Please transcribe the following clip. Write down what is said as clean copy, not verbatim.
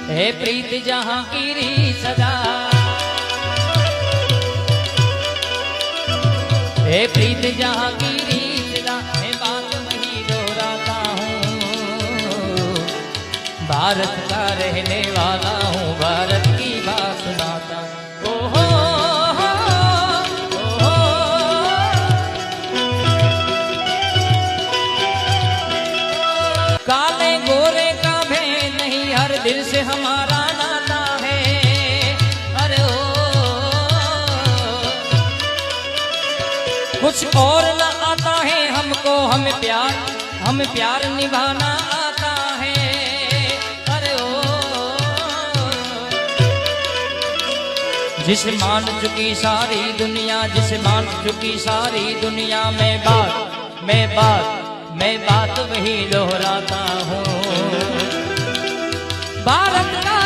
है प्रीत जहां गिरी सदा, है प्रीत जहां गिरी सदा, मैं बात वही दोहराता हूँ। भारत का रहने वाला हूँ, भारत की बात सुनाता हूँ। ओहो काले गोरे का भेद नहीं, हर दिल से हमारा नाता है। अरे ओ कुछ और ना आता है हमको, हमें प्यार निभाना आता है। अरे ओ जिसे मान चुकी सारी दुनिया, जिसे मान चुकी सारी दुनिया, मैं बात वही दोहराता हूँ। भारत का